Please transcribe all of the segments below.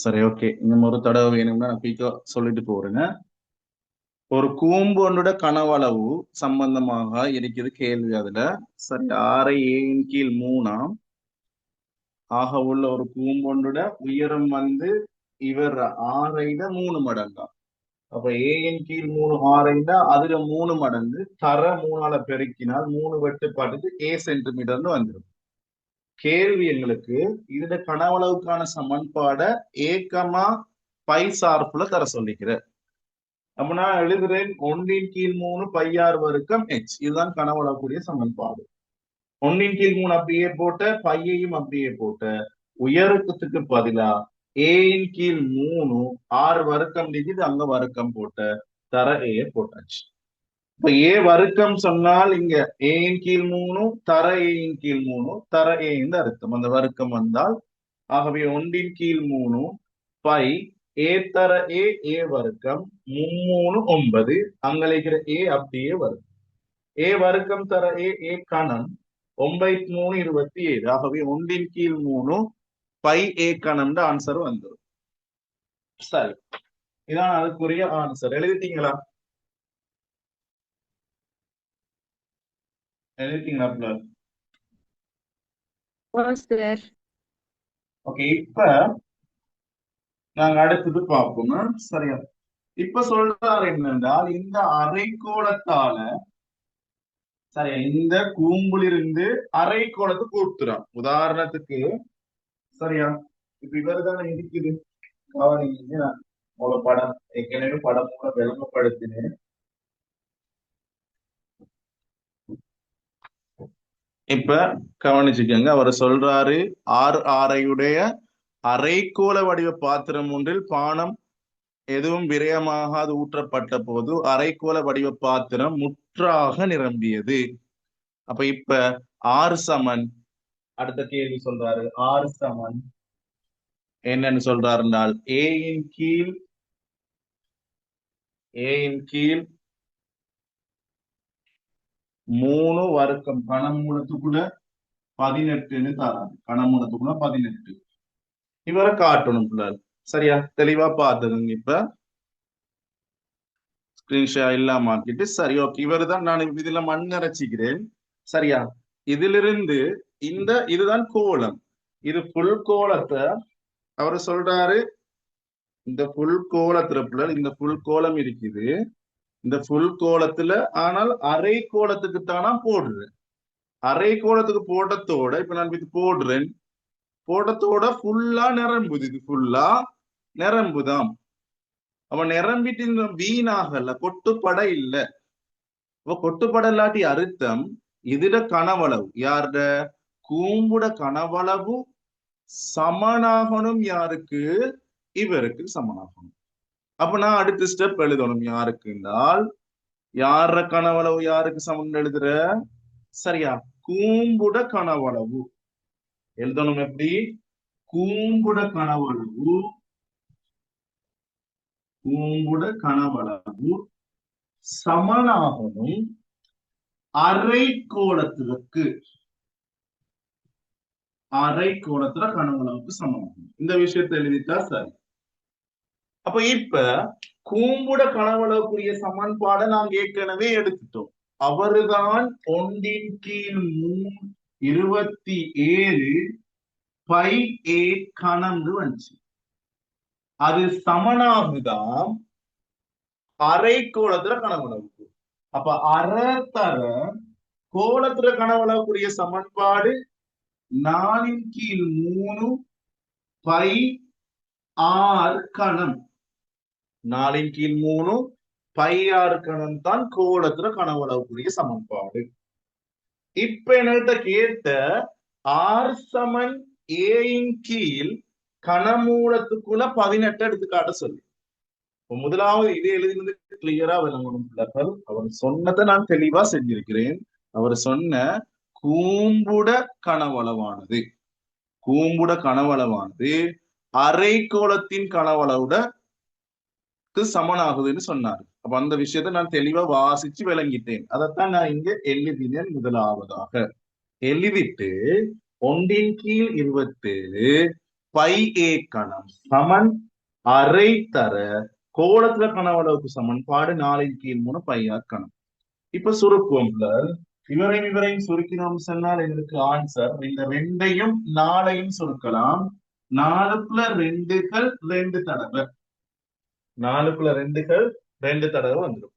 சரி, ஓகே. இன்னும் ஒரு தடவை வேணும்னா நான் குயிக்கா சொல்லிட்டு போறேங்க. ஒரு கூம்பொன்னோட கனவளவு சம்பந்தமாக இருக்குது கேள்வி அதுல. சரி, 6 ஏயின் கீழ் 3 ஆக உள்ள ஒரு கூம்பொன்னோட உயரம் வந்து இவர் 6 3 மடங்கா. அப்ப ஏயின் கீழ் 3 6 அதுல 3 மடங்கு தர 3ஆல பெருக்கினால் 3 வெட்டுப்பாட்டுக்கு சென்டிமீட்டர்னு வந்துடும். கேள்வி எங்களுக்கு இதுல கனவளவுக்கான சமன்பாட ஏக்கமா பை சார்புல தர சொல்லிக்கிறேன். அப்ப நான் எழுதுறேன் 1/3 πr வர்க்கம் h. இதுதான் கனவளக்கூடிய சமன்பாடு. 1/3 அப்படியே போட்ட பையையும் அப்படியே போட்ட உயரத்துக்கு பதிலா a/3 r வர்க்கம் இருக்குது, அங்க வர்க்கம் போட்ட தர a போட்டாச்சு. இப்ப a வர்க்கம் சொன்னால் இங்க a/3 தர a/3 தர a இந்த அர்த்தம். அந்த வர்க்கம் வந்தால் ஆகவே 1/3 பை ஏ தர ஏ வர்க்கம் 3 அங்க இருக்கிற ஏ அப்படியே வரும். ஏ வர்க்கம் தர ஏ கணம் 9 27. ஆகவே 1/3 பை ஏ கணம் ஆன்சர் வந்துடும். சரி, இதான் அதுக்குரிய ஆன்சர். எழுதிட்டீங்களா? எழுதிட்டீங்களா? சார். ஓகே, இப்ப நாங்க அடுத்தது பார்ப்போம். சரியா? இப்ப சொல்றாரு என்னென்றால் இந்த அரைக்கோளத்தால சரியா இந்த கூம்பிலிருந்து அரைக்கோளத்துக்கு கூட்டுறான். உதாரணத்துக்கு சரியா இப்ப இவருதானே இருக்குது கவனிங்க. உங்களோட படம் ஏற்கனவே படம் மூலம் விளங்கப்படுத்தினேன். இப்ப கவனிச்சுக்கோங்க, அவர் சொல்றாரு ஆரையுடைய அரைக்கோள வடிவ பாத்திரம் ஒன்றில் பானம் எதுவும் விரயமாகாது ஊற்றப்பட்ட போது அரைக்கோள வடிவ பாத்திரம் முற்றாக நிரம்பியது. அப்ப இப்ப ஆறு சமன் அடுத்த கேள்வி சொல்றாரு. ஆறு சமன் என்னன்னு சொல்றாருனால் ஏயின் கீழ் 3 வர்க்கம் கனமூலத்துக்குள்ள 18ன்னு தராங்க. கனமூலத்துக்குள்ள 18 இவரை காட்டணும் பிள்ளைகள். சரியா? தெளிவா பார்த்துதுங்க. இப்ப ஸ்கிரீன்ஷாட் இல்லாம ஆக்கிட்டு சரி, ஓகே. இவரு தான் நான் இதுல மண் அரைச்சிக்கிறேன். சரியா? இதிலிருந்து இதுதான் கோலம். இது புல் கோலத்தை அவரு சொல்றாரு. இந்த புல் கோலத்துல பிள்ளைகள் இந்த புல் கோலம் இருக்குது. இந்த புல் கோலத்துல ஆனால் அரை கோலத்துக்கு தானா போடுறேன். அரை கோலத்துக்கு போட்டத்தோட இப்ப நான் இது போடுறேன். போட்டத்தோட ஃபுல்லா நிரம்புது. இது ஃபுல்லா நிரம்புதாம். அவன் நிரம்பிட்டு இந்த வீணாகல, கொட்டுப்பட இல்ல. அப்ப கொட்டுப்பட இல்லாட்டி அர்த்தம் இதுல கனவளவு யாருட கூம்புட கனவளவு சமனாகணும். யாருக்கு? இவருக்கு சமனாகணும். அப்ப நான் அடுத்த ஸ்டெப் எழுதணும். யாருக்கு என்றால் யார கனவளவு யாருக்கு சமன் எழுதுற? சரியா? கூம்புட கனவளவு எழுதணும். எப்படி? கூம்புட கனவளவு சமனாகணும் அரைக்கோளத்திற்கு. அரைக்கோளத்துல கனவளவுக்கு சமமாகும். இந்த விஷயத்தை எழுதிட்டா சரி. அப்ப இப்ப கூம்புட கனவளவுக்குரிய சமன்பாடை நாங்க ஏற்கனவே எடுத்துட்டோம். அவருதான் 1/3 27 பை ஏ கணம்னு வந்துச்சு. அது சமனாகுதான் அரைக்கோளத்துல கனவளவுக்கு. அப்ப அரை தர கோலத்துல கனவளவுக்குரிய சமன்பாடு 4/3 பை ஆர் கணம். 4/3 பை ஆர் கணம் தான் கோலத்துல கனவளவுக்குரிய சமன்பாடு. இப்ப என்கிட்ட கேட்ட ஆர் சமன் ஏயின் கீழ் கனமூலத்துக்குள்ள 18 எடுத்துக்காட்ட சொல்லு. முதலாவது இது எழுதினது கிளியரா விளங்கணும் பிள்ளைகள். அவர் சொன்னதை நான் தெளிவா செஞ்சிருக்கிறேன். அவர் சொன்ன கூம்புட கனவளவானது அரைக்கோளத்தின் கனவளவுட சமனாகுதுன்னு சொன்னாரு. அப்ப அந்த விஷயத்த நான் தெளிவா வாசிச்சு விளங்கிட்டேன். அதைத்தான் நான் இங்க எழுதினேன். முதலாவதாக எழுதிட்டு 1/27 பை ஏ கணம் சமன் அரை தர கோளத்துல கனவளவுக்கு சமன்பாடு 4 கீழ் 3 பை ஆர் கணம். இப்ப சுருக்குவோம்ல, இவரையும் சுருக்கினோம் சொன்னால் எங்களுக்கு ஆன்சர் இந்த ரெண்டையும் 4ஐயும் சுருக்கலாம். 4 + 2 2 தடவை, 4 + 2 2 தடவை வந்துடும்.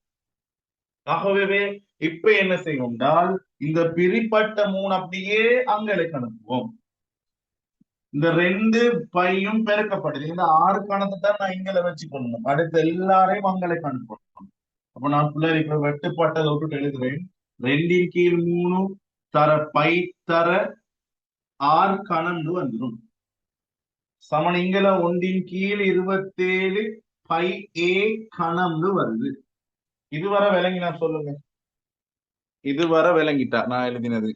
ஆகவே இப்ப என்ன செய்வோம்னால் இந்த பிரிப்பட்ட 3 அப்படியே அங்களுக்கு அனுப்புவோம். இந்த 2 பையும் பெருக்கப்படுது. இந்த 6 கணத்தை தான் நான் இங்களை வச்சு பண்ணணும். அடுத்த எல்லாரையும் அங்களுக்கு அனுப்பணும். அப்ப நான் பிள்ளை இப்ப வெட்டுப்பட்டதை விட்டுட்டு எழுதுறேன். 2 கீழ் 3 தர பை தர 6 கணம்னு வந்துடும். சமன் இங்கல 1 கீழ் 27 பை ஏ கணம்னு வருது. இதுவரை விளங்கினா சொல்லுங்க. இதுவரை விளங்கிட்டா நான் எழுதினது?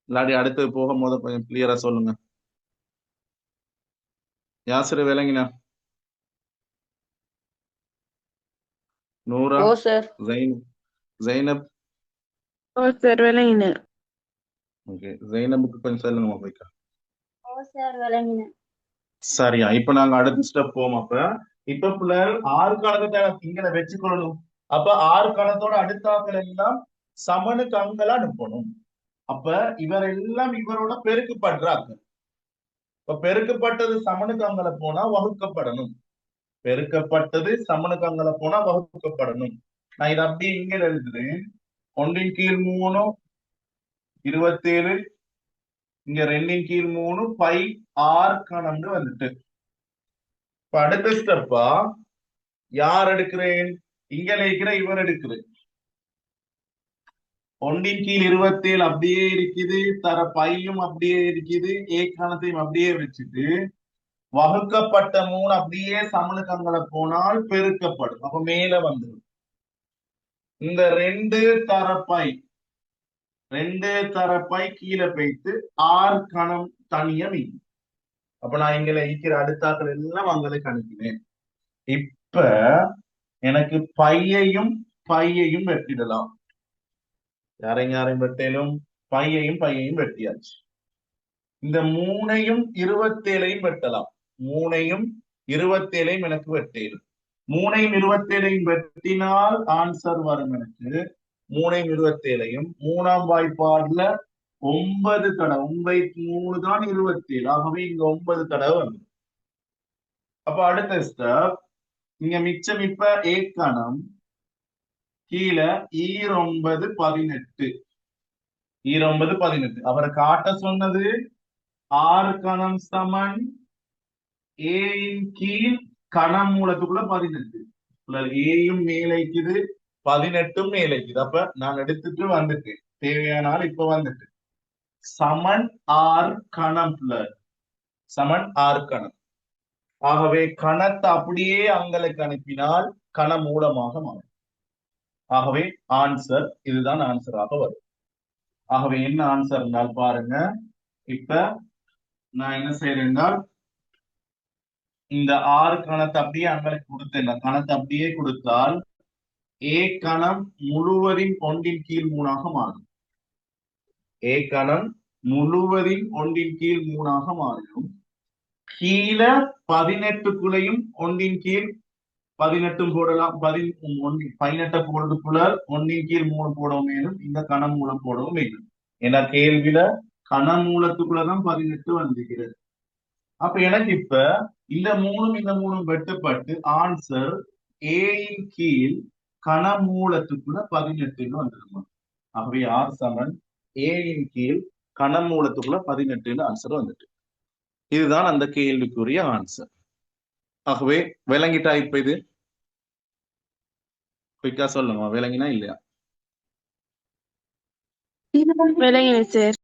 இல்லாட்டி அடுத்தது போகும்போது கொஞ்சம் கிளியரா சொல்லுங்க. யாசிர விளங்கினா? நூறா? ஓ சார். ஜைனப்? ஓ சார் விளங்கின. ஓகே, ஜைனபுக்கு கொஞ்சம் சொல்லுங்க போய்க்கா. ஓ சார் விளங்கின. சரியா, இப்ப நாங்க அடுத்த ஸ்டெப் போவோம். இப்ப பிள்ளைகள் 6 கணக்கத்தை இங்களை வச்சுக்கொள்ளணும். அப்ப 6 கணத்தோட அடுத்தாக்கள் எல்லாம் சமனுக்கு அங்கலா அனுப்பணும். அப்ப இவரெல்லாம் இவரோட பெருக்குப்படுறாங்க. இப்ப பெருக்கப்பட்டது சமனுக்கு அங்கல போனா வகுக்கப்படணும். பெருக்கப்பட்டது சமனுக்கு அங்கல போனா வகுக்கப்படணும். நான் இதை அப்படியே இங்க எழுதுறேன். 1 கீழ் 3 27, இங்க 2 கீழ் 3 பை ஆர் கணம்னு வந்துட்டு. இப்ப அடுத்த ஸ்டெப்பா யார் எடுக்கிறேன்? இங்க இருக்கிற இவர் எடுக்கிறேன். 1 கீழ் 27 அப்படியே இருக்குது, தர பையும் அப்படியே இருக்குது, ஏ கணத்தையும் அப்படியே வச்சுட்டு வகுக்கப்பட்ட 3 அப்படியே சமனுக்கு அங்கல போனால் பெருக்கப்படும். அப்ப மேல வந்துடும். இந்த 2 தரப்பை கீழே போயிட்டு 6 கணம் தனியா மீன். அப்ப நான் இங்க இருக்கிற அடுத்தாக்கள் எல்லாம் அங்களுக்கு அனுப்பினேன். இப்ப எனக்கு பையையும் வெட்டிடலாம். யாரையும் வெட்டலும் பையையும் வெட்டியாச்சு. இந்த 3ஐயும் 27ஐயும் வெட்டலாம். 3ஐயும் 27ஐயும் எனக்கு வெட்டலும். 3ஐயும் 27ஐயும் வெட்டினால் ஆன்சர் வரும் எனக்கு. 3ஐயும் 27ஐயும் 3ஆம் வாய்ப்பாடுல 9 தடவை, 9 தான் 27. ஆகவே இங்க 9 தடவை வந்து. அப்ப அடுத்த ஸ்டெப், இங்க மிச்சம் இப்ப ஏ கணம் கீழே 9 18, 18. அவரை காட்ட சொன்னது 6 கணம் சமன் ஏயின் கீழ் கணம் மூலத்துக்குள்ள 18. ஏயும் மேலைக்குது, 18ம் மேலைக்குது. அப்ப நான் எடுத்துட்டு வந்துட்டேன். தேவையான ஆள் இப்ப வந்துட்டு சமன் ஆர் கணம் சமன் ஆர் கணம். ஆகவே கணத்தை அப்படியே அங்களுக்கு அனுப்பினால் கண மூலமாக மாறும். ஆகவே ஆன்சர் இதுதான் ஆன்சராக வரும். ஆகவே என்ன ஆன்சர் என்றால் பாருங்க. இப்ப நான் என்ன செய்யறேன் என்றால் இந்த 6 கணத்தை அப்படியே அங்களுக்கு கொடுத்தேன். கணத்தை அப்படியே கொடுத்தால் ஏ கணம் முழுவதின் 1 கீழ் 3 மாறும். ஏ கணம் முழுவதின் 1 கீழ் 3 மாறும். கீழே 18குள்ளையும் 1 கீழ் 18 போடலாம். 18 போடுறதுக்குள்ள 1 கீழ் 3 போடவும் மேலும், இந்த கணம் மூலம் போடவும் மேலும். ஏன்னா கேள்வியில கணம் மூலத்துக்குள்ளதான் 18 வந்திருக்கிறது. அப்ப எனக்கு இப்ப இந்த 3ம் வெட்டுப்பட்டு ஆன்சர் ஏயின் கீழ் கணமூலத்துக்குள்ள 18 வந்துருமா. ஆகவே ஆர் சமன் ஏயின் கீழ் கணமூலத்துக்குள்ள 18 ஆன்சர் வந்துட்டு. இதுதான் அந்த கேள்விக்குரிய ஆன்சர். ஆகவே விளங்கிட்டா? இப்ப இது குயிக்கா சொல்லுங்க, விளங்கினா இல்லையா? விளங்கின சார்.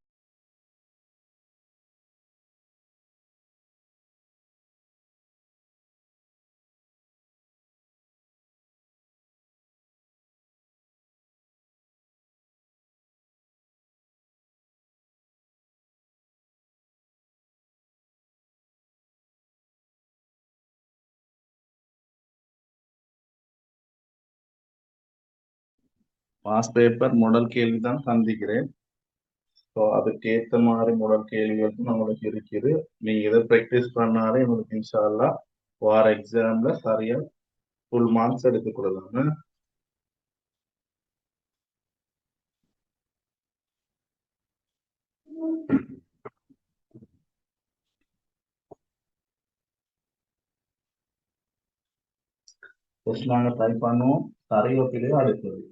பாஸ் பேப்பர் மாடல் கேள்விதான் சந்திக்கிறேன். ஸோ அதுக்கேற்ற மாதிரி முதல் கேள்விகளுக்கும் நம்மளுக்கு இருக்குது. நீங்க இதை ப்ராக்டிஸ் பண்ணாலே உங்களுக்கு இன்ஷால்லா வார எக்ஸாம்ல சரியா ஃபுல் மார்க்ஸ் எடுத்துக்கொள்ளலாம். ஃபர்ஸ்ட் நாங்க ட்ரை பண்ணுவோம் கரையோப்பிலே அடுத்தது.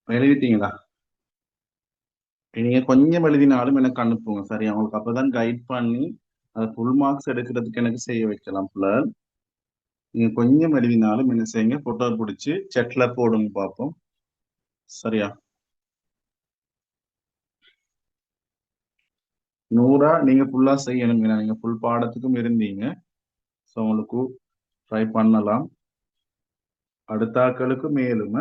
எழுதிட்டீங்களா? நீங்க கொஞ்சம் எழுதினாலும் எனக்கு அனுப்புங்க சரியா? உங்களுக்கு அப்பதான் கைட் பண்ணி அதை ஃபுல் மார்க்ஸ் எடுக்கிறதுக்கு எனக்கு செய்ய வைக்கலாம் புள்ள. நீங்க கொஞ்சம் எழுதினாலும் என்ன செய்யுங்க, போட்டோ பிடிச்சி செட்ல போடுங்க பார்ப்போம். சரியா? 100 நீங்க ஃபுல்லா செய்யணும். ஏன்னா நீங்க ஃபுல் பாடத்துக்கும் இருந்தீங்க. ஸோ உங்களுக்கு ட்ரை பண்ணலாம். அடுத்த ஆட்களுக்கு மேலும்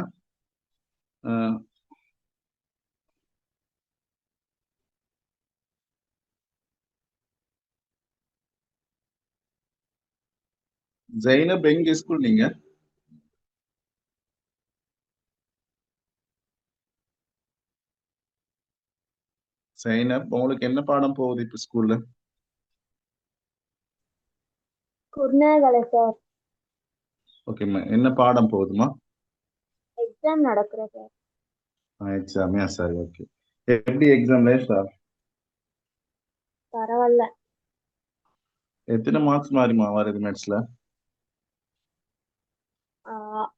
ஜெயினப் எங்க ஸ்கூல் நீங்க? ஜெயினப் உங்களுக்கு என்ன பாடம் போகுது இப்ப ஸ்கூல்ல? குருநாகலை சார். ஓகேம்மா, என்ன பாடம் போகுதுமா? எக்ஸாம் நடக்குற சார். எக்ஸாமே சரி, ஓகே. எப்படி எக்ஸாம்ல சார்? பரவாயில்ல. எத்தனை மார்க்ஸ் மாதிரிமா வருது மேத்ஸ்ல?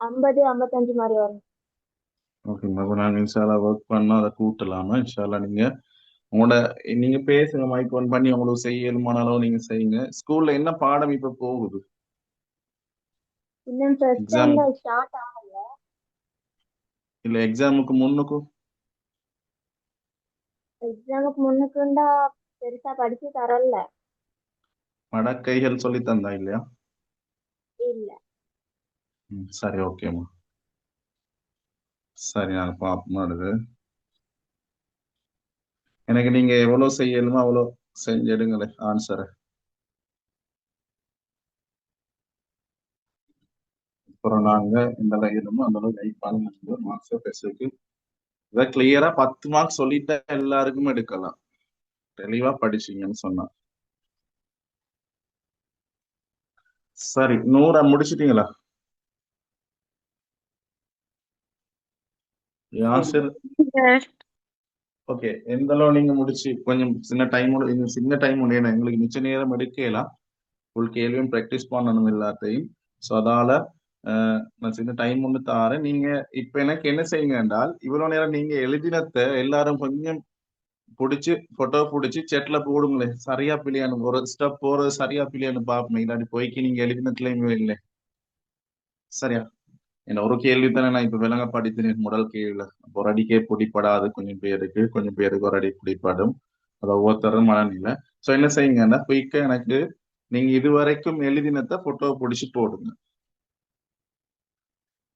50 55 மாதிரி வரும். ஓகேம்மா, அப்போ நாங்கள் இன்ஷால்லா ஒர்க் பண்ணோம், அதை கூட்டலாமா இன்ஷால்லா. நீங்க உங்களோட நீங்க பேசுங்க, மைக் ஒன் பண்ணி உங்களுக்கு செய்யணுமான அளவு நீங்க செய்யுங்க. ஸ்கூல்ல என்ன பாடம் இப்ப போகுது? இன்னும் ஃபர்ஸ்ட் எக்ஸாம் டைம்ல ஸ்டார்ட் ஆகல. இல்ல எக்ஸாமுக்கு முன்னுக்கும்? எக்ஸாமுக்கு முன்னுக்குண்டா பெருசா படிச்சு தரல. மடக்கைகள் சொல்லி தந்தா இல்லையா? இல்ல. சரி, ஓகேம்மா. சரி, நாங்க பார்ப்போம் அடுத்து. எனக்கு நீங்க எவ்வளவு செய்யணுமோ அவ்வளவு செஞ்சிடுங்களே ஆன்சரை. அப்புறம் நாங்க எந்த அளவு அந்த அளவு கைட் பண்ண மார்க்ஸ் பெருசுக்கு இதை கிளியரா 10 மார்க்ஸ் சொல்லிட்டா எல்லாருக்குமே எடுக்கலாம். தெளிவா படிச்சீங்கன்னு சொன்னா சரி. 100 முடிச்சிட்டீங்களா? யாசிர்? சார். ஓகே, எந்த அளவு நீங்க முடிச்சு கொஞ்சம் சின்ன டைம் சின்ன டைம் உண்டு. ஏன்னா எங்களுக்கு மிச்ச நேரம் எடுக்கலாம். ஃபுல் கேள்வியும் ப்ராக்டிஸ் பண்ணணும் எல்லாத்தையும். ஸோ அதால நான் சின்ன டைம் ஒன்று தாரேன். நீங்க இப்ப எனக்கு என்ன செய்யுங்க என்றால், இவ்வளவு நேரம் நீங்க எழுதினத்தை எல்லாரும் கொஞ்சம் பிடிச்சி போட்டோ பிடிச்சி செட்ல போடுங்களேன். சரியா பிள்ளையானு ஒரு ஸ்டெப் போறது சரியா பிள்ளையானு பாப்போம். இல்லாட்டி போய்க்கு நீங்க எழுதினத்துலயுமே இல்லை. சரியா? என்ன ஒரு கேள்வி தானே நான் இப்ப விலங்க படித்தினேன் முதல் கேள்வியில. அப்போ ஒரு அடிக்கே பிடிப்படாது கொஞ்சம் பேருக்கு ஒரு அடி பிடிப்படும். அது ஒவ்வொருத்தரும் மனநிலை. சோ என்ன செய்யுங்கன்னா குயிக்கா எனக்கு நீங்க இதுவரைக்கும் எழுதினத போட்டோ பிடிச்சு போடுங்க.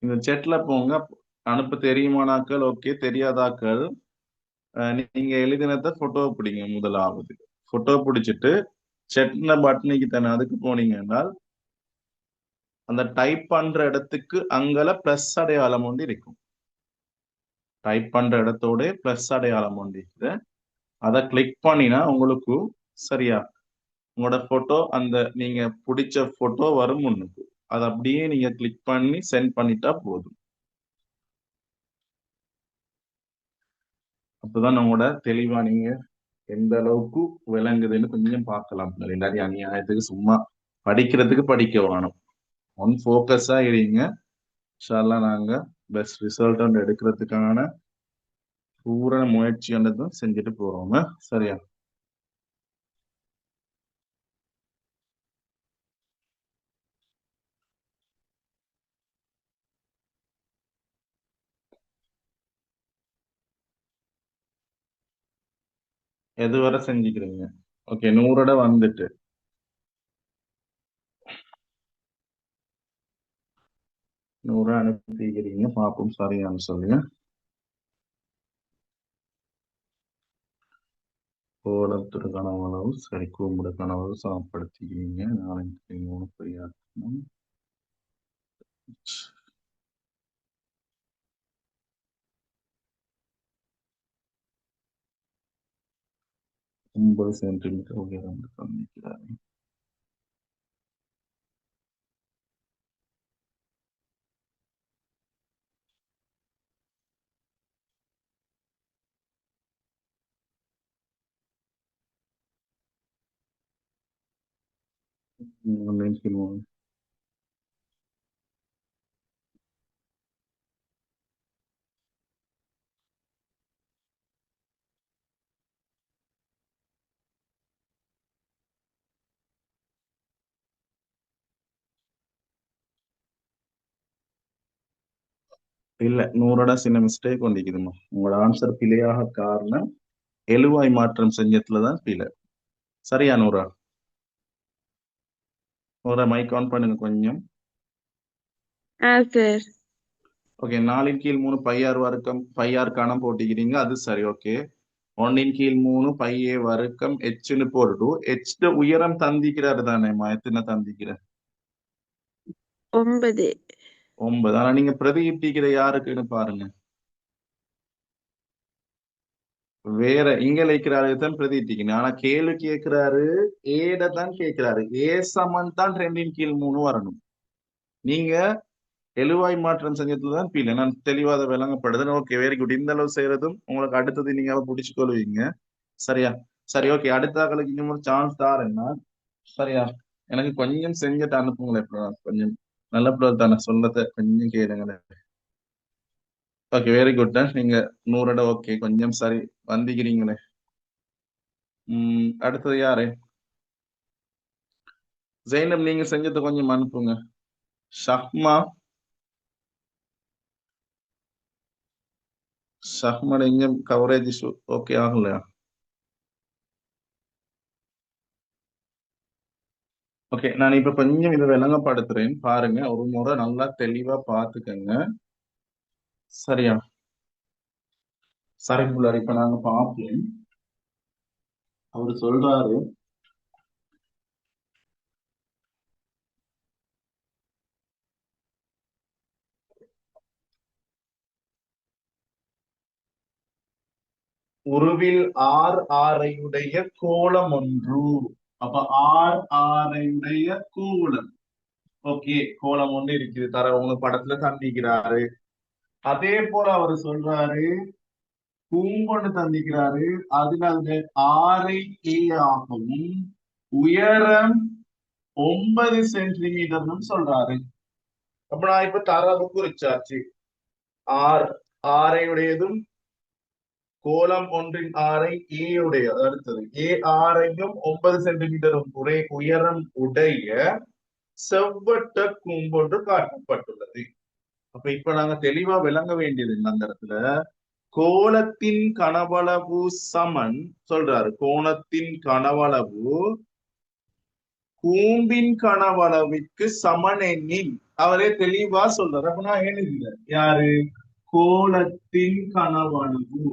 இந்த செட்ல போங்க. அனுப்ப தெரியுமானாக்கள் ஓகே, தெரியாதாக்கள் நீங்க எழுதினத போட்டோ பிடிங்க. முதலாவது போட்டோ பிடிச்சிட்டு செட்ல பட்டனைக்கு தானே அதுக்கு போனீங்கன்னா அந்த டைப் பண்ற இடத்துக்கு அங்கல பிளஸ் அடையாளம் ஒன்று இருக்கும். டைப் பண்ற இடத்தோட பிளஸ் அடையாளம் ஒன்று இருக்குது. அதை கிளிக் பண்ணினா உங்களுக்கு சரியா உங்களோட போட்டோ அந்த நீங்க பிடிச்ச போட்டோ வரும் முன்னுக்கு. அதை அப்படியே நீங்க கிளிக் பண்ணி சென்ட் பண்ணிட்டா போதும். அப்பதான் நம்மளோட தெளிவா நீங்க எந்த அளவுக்கு விளங்குதுன்னு கொஞ்சம் பார்க்கலாம். இல்லாட்டி அநியாயத்துக்கு சும்மா படிக்கிறதுக்கு படிக்க வேணும். ஒன் ஃபோக்கஸா இருங்க. இன்ஷா அல்லாஹ் நாங்க பெஸ்ட் ரிசல்ட் ஒன்று எடுக்கிறதுக்கான பூரண முயற்சியானதும் செஞ்சுட்டு போறோங்க. சரியா? எது வரை செஞ்சுக்கிறீங்க? ஓகே, 100 வந்துட்டு 100 அனுப்பிக்கிறீங்க. பார்ப்போம் சரியானு சொல்லுங்க. கோலத்துட கனவளவு சரி, கூம்புட கனவளவு சமப்படுத்திக்கிறீங்க. 4 பிரியாக்கணும். 9 சென்டிமீட்டர் உயரம் காண்பிக்கிறாரு. நினைக்கணும். இல்ல, 100 சின்ன மிஸ்டேக் கொண்டிருக்குதுமா. உங்களோட ஆன்சர் பிழையாக காரணம் எழுவாய் மாற்றம் செஞ்சதுலதான் பிழை. சரியா 100? 100 மைக் ஆன் பண்ணுங்க கொஞ்சம். சார். ஓகே, 4/3 பையார் வர்க்கம் பையார் கணம் போட்டிக்கிறீங்க. அது சரி. ஓகே, 1/3 பையே வர்க்கம் எச்னு போட்டு எச் உயரம் தந்திக்கிறாரு தானேம்மா? எத்தனை தந்திக்கிற? 9. 9. ஆனா நீங்க பிரதியிட்டிக்கிற யாருக்குன்னு பாருங்க. வேற இங்க இருக்கிறாரு தான் பிரதியிட்டிக்கணும். ஆனா கேள்வி கேட்கிறாரு ஏட தான் கேட்கிறாரு. ஏ சமன் தான் 2/3 வரணும். நீங்க எழுவாய் மாற்றம் செஞ்சதுல தான் பீல நான் தெளிவாத விளங்கப்படுது. Okay, very good. இந்த அளவு செய்யறதும் உங்களுக்கு அடுத்தது நீங்க அதை பிடிச்சு கொள்வீங்க. சரியா? சரி, ஓகே. அடுத்த ஆக்களுக்கு இன்னும் ஒரு சான்ஸ் தாருன்னா சரியா? எனக்கு கொஞ்சம் செஞ்சுட்டு அனுப்புங்களேன். கொஞ்சம் நல்ல தானே சொல்லத கொஞ்சம் கேளுங்களேன். Okay, very good. நீங்க 100 ஓகே, கொஞ்சம் சரி வந்திக்கிறீங்களே. அடுத்தது யாரு? ஜெயினப், நீங்க செஞ்சதை கொஞ்சம் அனுப்புங்க. ஷஹ்மா, ஷஹ்மட இங்க கவரேஜ் ஓகே ஆகலையா? ஓகே, நான் இப்ப கொஞ்சம் இதை விளங்கப்படுத்துறேன் பாருங்க. ஒரு முறை நல்லா தெளிவா பாத்துக்கங்க. சரியா? சரிக்குள்ளார் இப்ப நாங்க பார்ப்போம். அவரு சொல்றாரு உருவில் ஆரையுடைய கோலம் ஒன்று. அப்ப ஆரையுடைய கோலம். ஓகே, கோலம் ஒன்று இருக்குது. தர உங்க படத்துல தந்திக்கிறாரு. அதே போல அவர் சொல்றாரு பூங்கொண்டு தந்திக்கிறாரு. அதுல அந்த 6 ஏ ஆகவும் உயரம் 9 சென்டிமீட்டர்னு சொல்றாரு. அப்ப நான் இப்ப தரவு குறிச்சாச்சு. ஆரையுடையதும் கோலம் ஒன்றின் ஆரை ஏயுடைய அடுத்தது ஏ ஆரையும் 9 சென்டிமீட்டரும் ஒரே உயரம் உடைய செவ்வட்ட கூம்பொன்று காட்டப்பட்டுள்ளது. அப்ப இப்ப நாங்க தெளிவா விளங்க வேண்டியது என்ன அந்த இடத்துல, கோலத்தின் கனவளவு சமன் சொல்றாரு. கோணத்தின் கனவளவு கூம்பின் கனவளவிற்கு சமன் எண்ணில், அவரே தெளிவா சொல்றாரு. அப்ப நான் எழுதுகிறேன் யாரு, கோலத்தின் கனவளவு,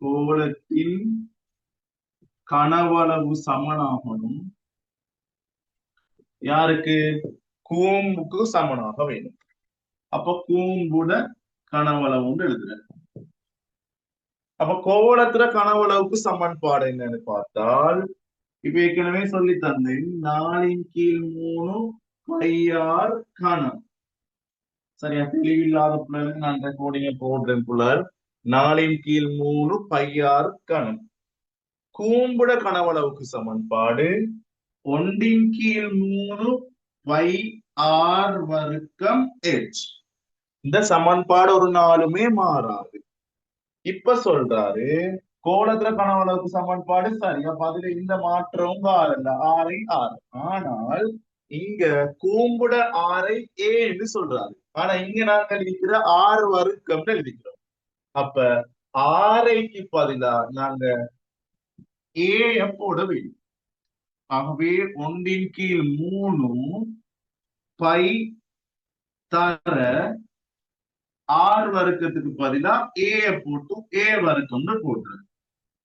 கோலத்தின் கனவளவு சமனாகணும் யாருக்கு, கூம்புக்கு சமனாக வேணும். அப்ப கூம்புட கனவளவுன்னு எழுதுறேன். அப்ப கோலத்துல கனவளவுக்கு சமன்பாடு என்னன்னு பார்த்தால், இப்ப ஏற்கனவே சொல்லி தந்தேன், 4/3 பையார் கணம். சரியா, தெளிவில்லாத பிள்ளைகளுக்கு நான் ரெக்கார்டிங்க போடுறேன் புலர். 4/3 பையார் கணம். கூம்புட கனவளவுக்கு சமன்பாடு 1/3 பை ஆர் வர்க்கம் h. இந்த சமன்பாடு ஒரு நாளுமே மாறாது. இப்ப சொல்றாரு கோலத்துல கனவளவுக்கு சமன்பாடு சரி. அப்ப அதுல இந்த மாற்றமும் வரல, ஆரை ஆறு. ஆனால் இங்க கூம்புட ஆரை ஏன்னு சொல்றாரு. ஆனா இங்க நாங்க எழுதிக்கிற ஆறு வர்க்கம்னு எழுதிக்கிறோம். அப்ப ஆரைக்கு பதிலா நாங்க ஏ போட வேண்டும். ஆகவே 1/3 பை தர ஆறு வர்க்கத்துக்கு பதிலா ஏ போட்டு ஏ வர்க்கம்னு போட்டுரு.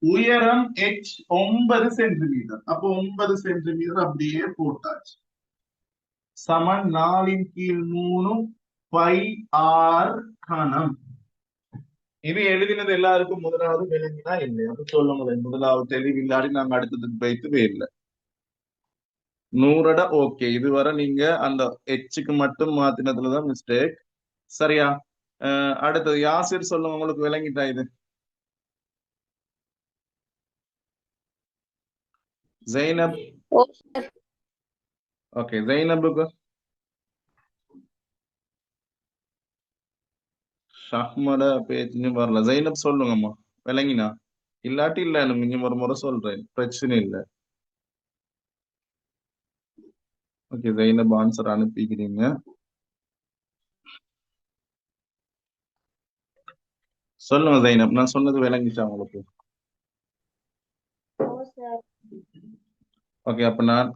உயரம் h 9 சென்டிமீட்டர். அப்போ 9 சென்டிமீட்டர் அப்படியே போட்டாச்சு. சமன் 4/3 பை ஆர் கணம். இது எழுதினது எல்லாருக்கும் முதலாவது விளங்கினா இல்லை அப்ப சொல்லுங்களேன். முதலாவது தெளிவில்லாடி நாங்க அடுத்ததுக்கு வைத்துவே இல்லை. 100 ஓகே. இதுவரை நீங்க அந்த எச்சுக்கு மட்டும் மாத்தினதுலதான் மிஸ்டேக். சரியா, அடுத்தது யாசிர் சொல்லுங்க, உங்களுக்கு விளங்கிட்டா இது? ஜெய்னப், ஓகே ஜெய்னபுக்கு, ஷஹ்மட பேச்சு வரல. ஜெய்னப் சொல்லுங்கம்மா, விளங்கினா? இல்லாட்டி இல்ல, இன்னும் ஒரு முறை சொல்றேன், பிரச்சனை இல்லை. ஓகே, ஜெய்னப் ஆன்சர் அனுப்பிக்கிறீங்க. சொல்லுங்க ஜெய்னப், நான் சொன்னது விளங்கிச்சா உங்களுக்கு? ஓகே, அப்ப நான்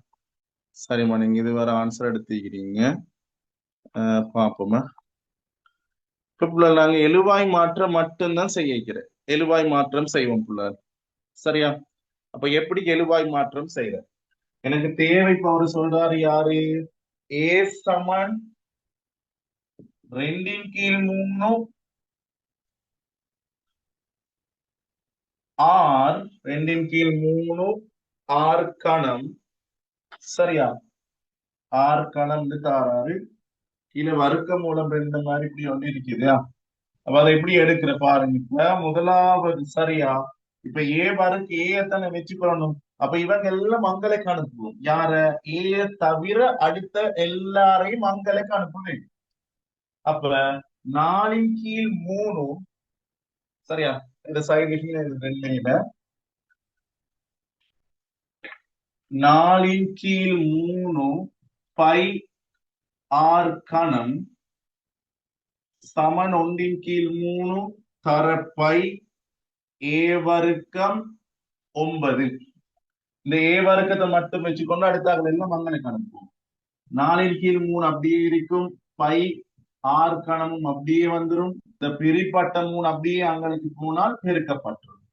சரிம்மா, நீங்க இதுவரை ஆன்சர் எடுத்துக்கிறீங்க. பாப்போமா. இப்ப நாங்க எழுவாய் மாற்றம் மட்டும்தான் செய்கிறேன். எழுவாய் மாற்றம் செய்வோம் புள்ள. சரியா, அப்ப எப்படி எழுவாய் மாற்றம் செய்யற, எனக்கு தேவை. இப்ப அவரு சொல்றாரு யாரு, ஏ சமன் 2/3 ஆர் 2/3 ஆர் கணம். சரியா, ஆர் கணம் தாராரு. கீழே வர்க்க மூலம் 2 மாதிரி இப்படி ஒண்ணு இருக்குது. அப்ப அதை எப்படி எடுக்கிற பாருங்க. இப்ப முதலாவது சரியா, இப்ப ஏ வருக்கு ஏ தானே வச்சுக்கணும். அப்ப இவங்க எல்லாம் மங்களுக்கு அனுப்புவோம். யார, ஏ தவிர அடுத்த எல்லாரையும் மங்களுக்கு அனுப்புவேன். அப்ப 4/3 சரியா, இந்த சைடு 4/3 பை ஆர் கணம் சமன் 1/3 தர பை ஏ வர்க்கம் 9. இந்த ஏ வர்க்கத்தை மட்டும் வச்சுக்கொண்டு அடுத்தாக்கள் எல்லாம் மங்களுக்கு அனுப்புவோம். 4/3 அப்படியே இருக்கும். பை ஆர் கணமும் அப்படியே வந்துடும். இந்த பிரிப்பட்ட 3 அப்படியே அங்களுக்கு போனால் பெருக்கப்பட்டுரும்.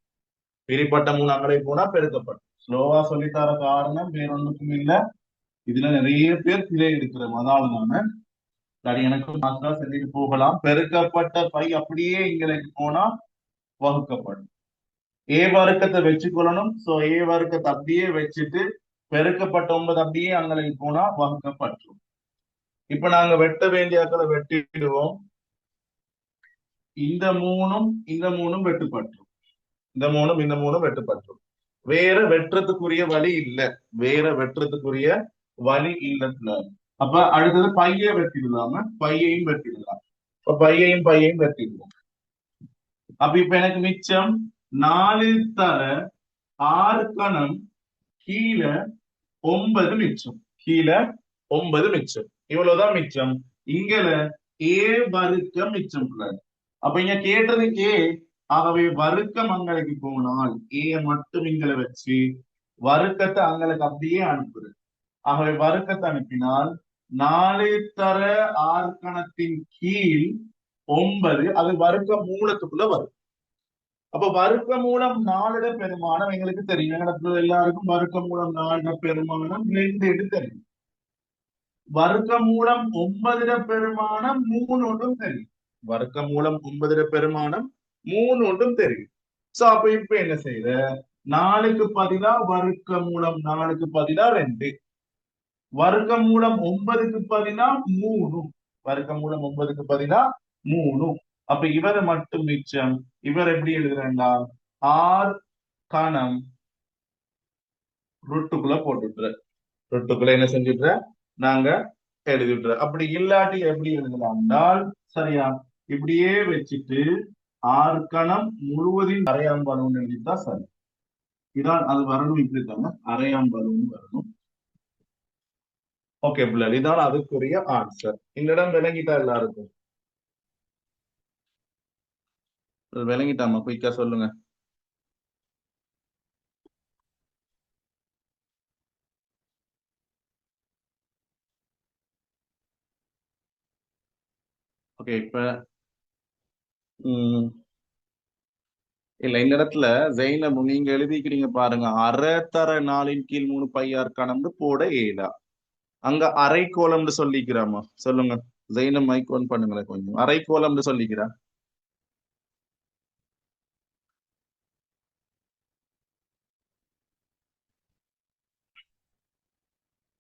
பிரிப்பட்ட 3 அங்களுக்கு போனா பெருக்கப்படும். ஸ்லோவா சொல்லித்தர காரணம் வேறொன்றுக்கும் இல்லை, இதுல நிறைய பேர் பிழை எடுக்கிறோம். அதாவதுதானே எனக்கு மாஸ்டா சொல்லிட்டு போகலாம். பெருக்கப்பட்ட பை அப்படியே எங்களுக்கு போனா வகுக்கப்படும். ஏ வர்க்கத்தை வச்சுக்கொள்ளணும். சோ ஏ வர்க்கத்தை அப்படியே வச்சுட்டு பெருக்கப்பட்ட 9 அப்படியே அங்களுக்கு போனா வகுக்கப்பட்டுரும். இப்ப நாங்க வெட்ட வேண்டிய ஆக்களை வெட்டிடுவோம். இந்த 3ம் வெட்டுப்பட்டுரும். இந்த 3ம் வெட்டுப்பட்டுரும். வேற வெட்டுறதுக்குரிய வழி இல்ல, வேற வெட்டுறதுக்குரிய வழி இல்ல. அப்ப அடுத்தது பைய வெட்டிடலாம, பையையும் வெட்டிடலாம். இப்ப பையையும் வெட்டிடுவோம். அப்ப இப்ப எனக்கு மிச்சம் 4 தர 6 கணம் கீழே 9 மிச்சம். கீழே 9 மிச்சம். இவ்வளவுதான் மிச்சம். இங்கல ஏ வர்க்கம் மிச்சம் பிள்ளை. அப்ப இங்க கேட்டது ஏ. ஆகவே வர்க்கம் அங்களுக்கு போனால் ஏ மட்டும் இங்களை வச்சு வர்க்கத்தை அங்களுக்கு அப்படியே அனுப்புது. ஆகவே வர்க்கத்தை அனுப்பினால் 4 தர ஆர்கணத்தின் கீழ் 9 அது வர்க்க மூலத்துக்குள்ள வரும். அப்ப வர்க்க மூலம் 4 பெருமானம் எங்களுக்கு தெரியும். எங்களுக்கு எல்லாருக்கும் வர்க்க மூலம் 4 பெருமானம் 2 தெரியும். வர்க்க மூலம் 9 பெருமானம் 3 ஒன்றும் தெரியும். வர்க்க மூலம் 9 பெருமானம் 3 ஒன்றும் தெரியும். சோ அப்ப இப்ப என்ன செய்யற, 4க்கு பதிலா வர்க்க மூலம் 4க்கு பதிலா 2, வர்க்க மூலம் 9க்கு பதிலா 3, வர்க்க மூலம் 9க்கு பதிலா 3. அப்ப இவரை மட்டும் மிச்சம். இவர் எப்படி எழுதுறா, ஆர் கணம் ருட்டுக்குள்ள போட்டுட்டுற. ருட்டுக்குள்ள என்ன செஞ்சுட்டுற, நாங்க எழுதிடுற. அப்படி இல்லாட்டி எப்படி எழுதலாம்னால், சரியா இப்படியே வச்சுட்டு ஆர்கணம் முழுவதும் அரையாம் பலூன் எழுதிட்டா சரி. இதான் அது வரணும். இப்படி தாங்க அரையாம் பலூன் வரணும். ஓகே பிள்ளை, இதான் அதுக்குரிய ஆன்சர். இந்த இடம் விளங்கிட்டா எல்லாருக்கும்? விளங்கிட்டாமா? குயிக்கா சொல்லுங்க. ஓகே இப்ப உம் இல்ல இந்த இடத்துல ஜெயினப் நீங்க எழுதிக்கிறீங்க பாருங்க, அரை தர 4/3 பையார் கணந்து போட ஏலா. அங்க அரைக்கோளம்னு சொல்லிக்கிறாமா? சொல்லுங்க. ஜெயினப் மைக் ஒன் பண்ணுங்களேன் கொஞ்சம். அரைக்கோளம்னு சொல்லிக்கிறா.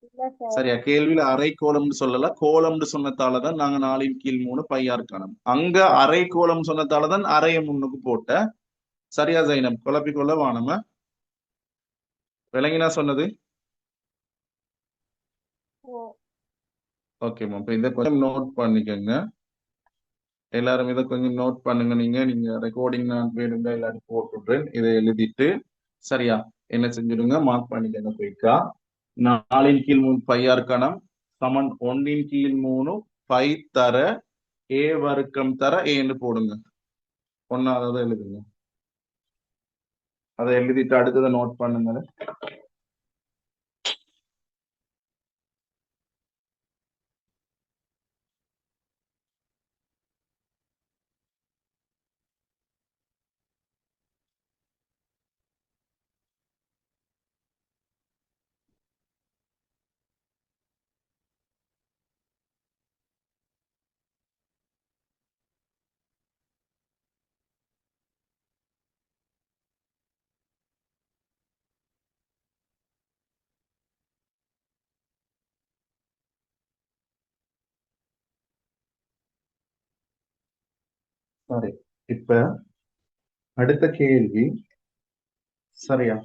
இல்ல சார். சரியா, கேள்வியில அரைக்கோளம்னு சொல்லல, கோலம்னு சொன்னதாலதான் நாங்க 4/3 பையார் கணம். அங்க அரைக்கோளம் சொன்னதாலதான் அரைய முன்னுக்கு போட்ட. சரியா ஜெயினப், குழப்பிக்கொள்ள வானம. விளங்கினா சொன்னது? ஓ. ஓகேம்மா, இப்ப இதை கொஞ்சம் நோட் பண்ணிக்கோங்க. எல்லாரும் இதை கொஞ்சம் நோட் பண்ணுங்க. நீங்க ரெக்கார்டிங் நான் வேணுங்க எல்லாரும் போட்டுடுறேன். இதை எழுதிட்டு சரியா என்ன செஞ்சிடுங்க, மார்க் பண்ணிக்கோங்க குயிக்கா. 4/3 பையார் கணம் சமன் 1/3 பை தர ஏ வர்க்கம் தர ஏன்னு போடுங்க. ஒன்னாவது எழுதுங்க. அதை எழுதிட்டு அடுத்ததை நோட் பண்ணுங்க. சரி, இப்ப அடுத்த கேள்வி. சரியா,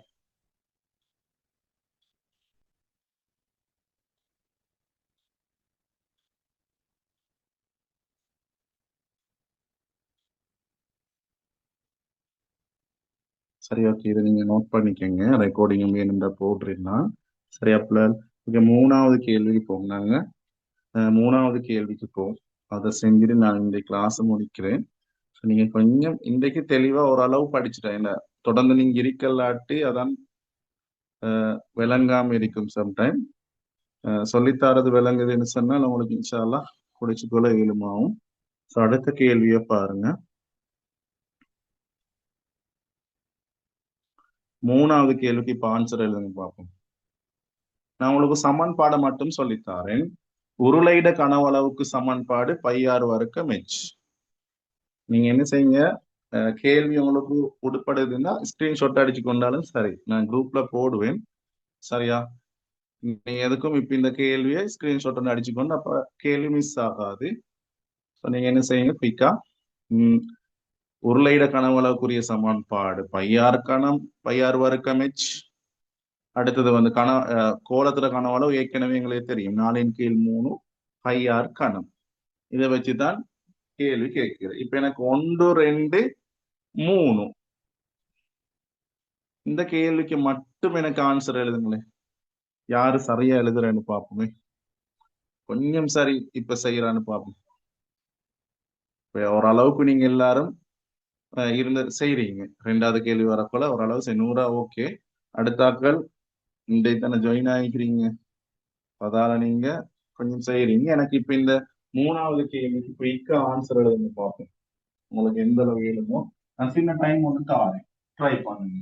சரி ஓகே, இதை நீங்க நோட் பண்ணிக்கோங்க. ரெக்கார்டிங் வேணும்டா போடுறீங்கன்னா. சரியா பிள்ளை, இங்க 3வது கேள்விக்கு போனாங்க. 3வது கேள்விக்கு போம். அதை செஞ்சுட்டு நான் இந்த கிளாஸ் முடிக்கிறேன். நீங்க கொஞ்சம் இன்றைக்கு தெளிவா ஓரளவு படிச்சுட்டேன். என்ன தொடர்ந்து நீங்க இருக்கலாட்டி அதான் விளங்காம இருக்கும். சம்டைம் சொல்லித்தாரது விளங்குதுன்னு சொன்னால் உங்களுக்கு இன்ஷா அல்லாஹ் குடிச்சுக்கொள்ள இயலுமாவும். ஸோ அடுத்த கேள்வியை பாருங்க. 3வது கேள்விக்கு இப்ப ஆன்சர் எழுதுங்க பார்ப்போம். நான் உங்களுக்கு சமன்பாடை மட்டும் சொல்லித்தாரேன். உருளையிட கனவளவுக்கு சமன்பாடு பையாறு வர்க்கம் h. நீங்க என்ன செய்யுங்க, கேள்வி உங்களுக்கு உட்படுதுன்னா ஸ்கிரீன்ஷாட் அடிச்சு கொண்டாலும் சரி, நான் குரூப்ல போடுவேன். சரியா, நீங்க எதுக்கும் இப்ப இந்த கேள்வியை ஸ்கிரீன்ஷாட் ஒன்று அடிச்சுக்கொண்டு அப்ப கேள்வி மிஸ் ஆகாது. நீங்க என்ன செய்யுங்க குயிக்கா, உருளையிட கனவளவுக்குரிய சமன்பாடு பையார் வர்க்கம் h. அடுத்தது வந்து கோலத்துல கனவளவு ஏற்கனவே எங்களுக்கு தெரியும், 4/3 பையார் கணம். இதை வச்சுதான் கேள்வி கேட்கிறேன். இப்ப எனக்கு 1, 2, 3 இந்த கேள்விக்கு மட்டும் எனக்கு ஆன்சர் எழுதுங்களேன். யாரு சரியா எழுதுறேன்னு பார்ப்போமே. கொஞ்சம் சரி இப்ப செய்யறான்னு பார்ப்போம். இப்ப ஓரளவுக்கு நீங்க எல்லாரும் இருந்து செய்றீங்க. ரெண்டாவது கேள்வி வரப்போல ஓரளவு நூறா ஓகே. அடுத்தாக்கள் இன்றைக்கு தானே ஜாயின் ஆகிக்கிறீங்க, அதால நீங்க கொஞ்சம் செய்றீங்க. எனக்கு இப்ப இந்த மூணாவது கேள்விக்கு குயிக்கா ஆன்சர் எழுதுங்க பார்ப்போம். உங்களுக்கு எந்த அளவு வேணுமோ நான் சின்ன டைம் ஒன்று தாரேன், ட்ரை பண்ணுங்க.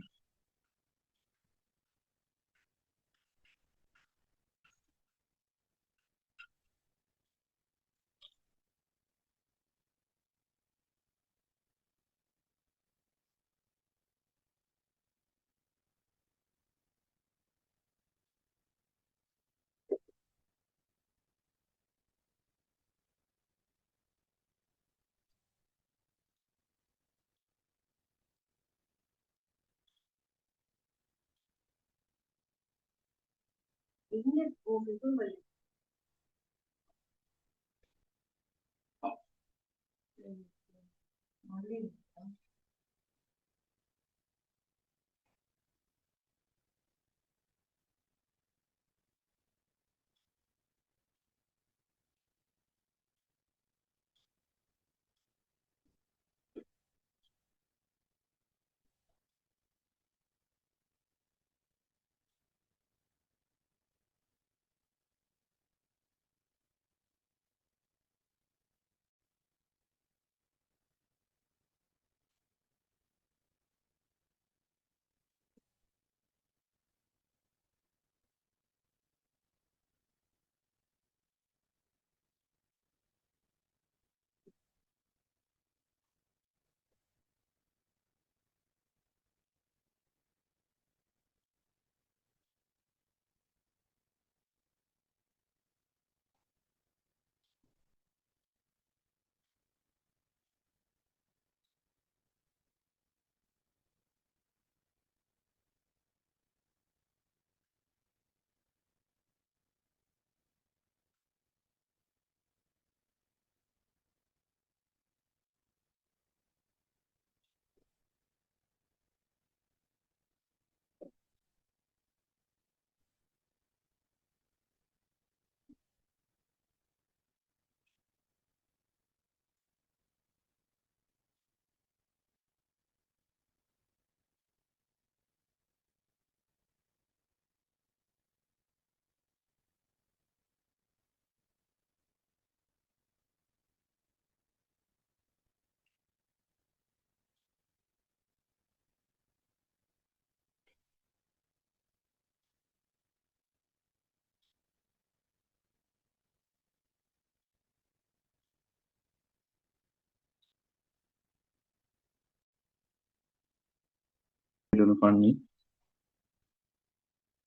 இது பண்ணி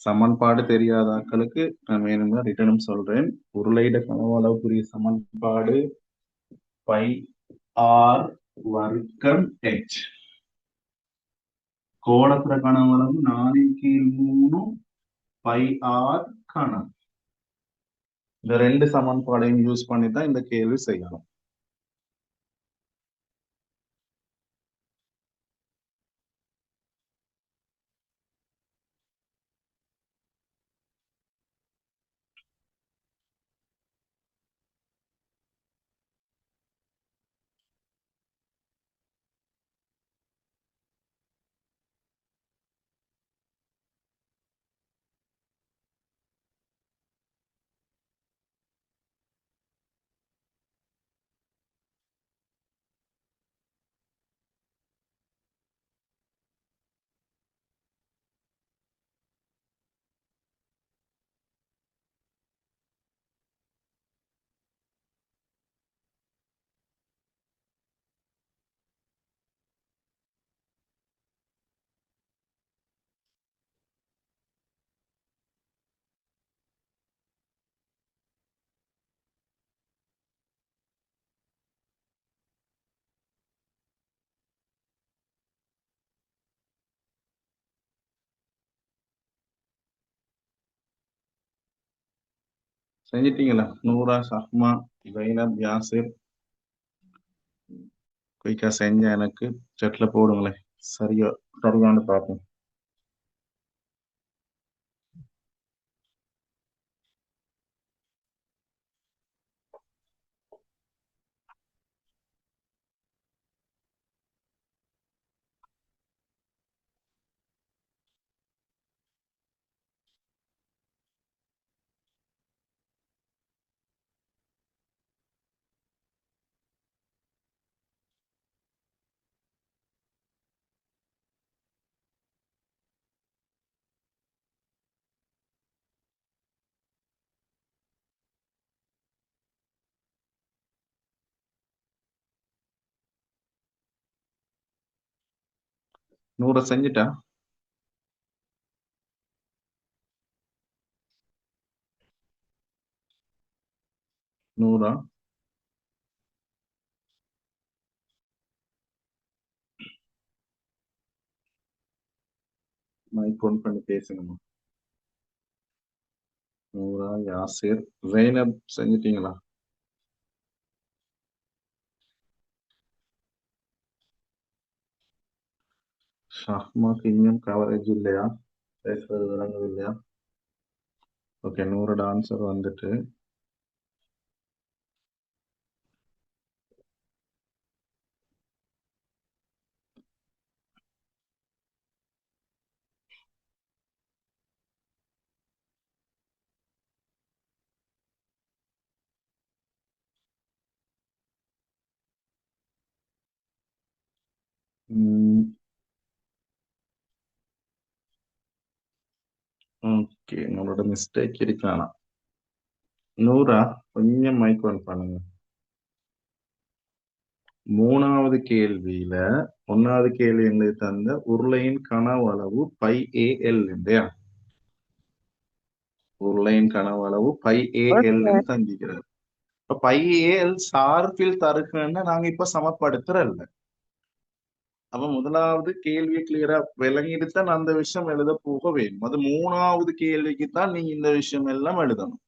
சமன்பாடு தெரியாத ஆட்களுக்கு நான் வேணும்னா ரிட்டர்னும் சொல்றேன். உருளையிட கனவளவுக்குரிய சமன்பாடு பை ஆர் வர்க்கம் h. கோளத்துல கனவளவு 4/3 பை ஆர் கணம். இந்த ரெண்டு சமன்பாடையும் யூஸ் பண்ணி தான் இந்த கேள்வி செய்யணும். செஞ்சிட்டீங்களா? நூரா, சஹ்மா, ஜைனப், யாசிர் குயிக்கா செஞ்ச எனக்கு செட்ல போடுங்களேன். சரியா சரியானு பார்ப்போம். 100 செஞ்சுட்டா? நூறா? மைக் ஓன் பண்ணி பேசுங்கம்மா. நூறா? யாசிர், ஜெய்னப் செஞ்சிட்டீங்களா? ஷஹ்மாக்கு இன்னும் கவரேஜ் இல்லையா? பேசுறது விளங்குது இல்லையா? ஓகே, 100 ஆன்சர் வந்துட்டு. ஓகே, உங்களோட மிஸ்டேக் இருக்கானா? 100? கொஞ்சம் மைக் ஓன் பண்ணுங்க. 3வது கேள்வியில 1வது கேள்வி எங்களுக்கு தந்த உருளையின் கனவு அளவு பை ஏஎல் இல்லையா? உருளையின் கனவு அளவு பை ஏஎல் தந்திக்கிறது. இப்ப பை ஏஎல் சார்பில் தருகன்னு நாங்க இப்ப சமப்படுத்துறல்ல. அப்ப முதலாவது கேள்வி கிளியரா விளங்கிட்டுதான் அந்த விஷயம் எழுத போக வேண்டும். அது 3வது கேள்விக்கு தான் நீங்க இந்த விஷயம் எல்லாம் எழுதணும்.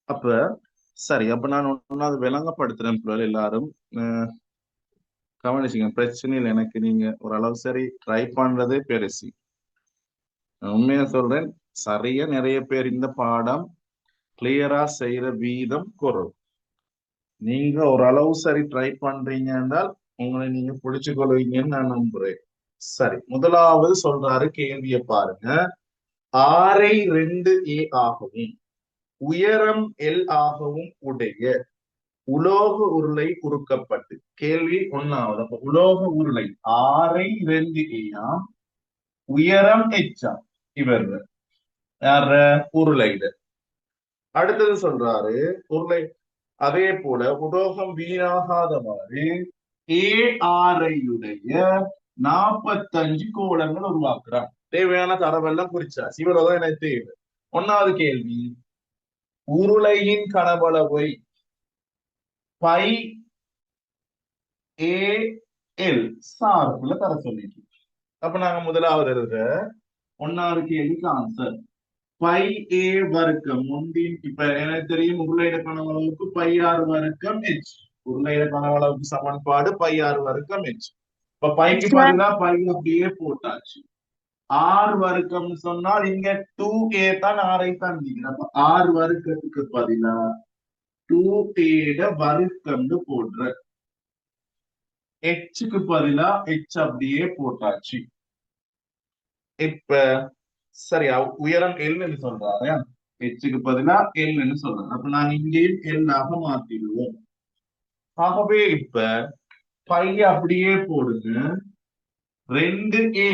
அப்ப சரி, அப்ப நான் ஒன்னாவது விளங்கப்படுத்துறேன். எல்லாரும் கவனிச்சுங்க, பிரச்சனை இல்லை. எனக்கு நீங்க ஓரளவு சரி ட்ரை பண்றதே பெருசு. நான் உண்மையா சொல்றேன், சரியா நிறைய பேர் இந்த பாடம் கிளியரா செய்யற வீதம் குறைவு. நீங்க ஓரளவு சரி ட்ரை பண்றீங்க என்றால் உங்களை நீங்க பிடிச்சு கொள்வீங்கன்னு நான் நம்புறேன். சரி, முதலாவது சொல்றாரு, கேள்வியை பாருங்க. 6 2a ஆகவும் உயரம் L ஆகவும் உடைய உலோக உருளை உருக்கப்பட்டு. கேள்வி 1வது. அப்ப உலோக உருளை 6 2a ஆம், உயரம் h ஆம். இவர் யார? உருளையில. அடுத்தது சொல்றாரு, உருளை அதே போல உலோகம் வீணாகாதவாறு ஏஆரையுடைய 45 கோளங்கள் உருவாக்குறான். தேவையான தரவெல்லாம் குறிச்சாச்சு. இவ்வளவுதான் எனக்கு தேவை. 1வது கேள்வி, உருளையின் கனவளவை பை ஏ எல் சார்புல தர சொல்லிட்டு. அப்ப நாங்க முதலாவது எழுதுற 1வது கேள்விக்கு ஆன்சர் பை ஏ வர்க்கம் ஒன்றின். இப்ப எனக்கு தெரியும் உருளையிட கனவளவுக்கு பை ஆர் வர்க்கம் h. உருளையிட கனவளவுக்கு சமன்பாடு பை ஆர் வர்க்கம் h. இப்ப பைக்கு பதிலா பை அப்படியே போட்டாச்சு. ஆர் வர்க்கம்னு சொன்னால் இங்க 2a தான் ஆரை தந்திக்கிறேன். அப்ப ஆர் வர்க்கத்துக்கு பதிலா 2a வர்க்கம்னு போடுற. ஹெச்சுக்கு பதிலா h அப்படியே போட்டாச்சு. இப்ப சரியா உயரம் எல்னு சொல்றாரு, ஹெச்சுக்கு பதிலா எல்னு சொல்றாரு. அப்ப நாங்க இங்கேயும் எல்லாக மாத்திடுவோம். ஆகவே இப்ப பை அப்படியே போடுங்க. 2a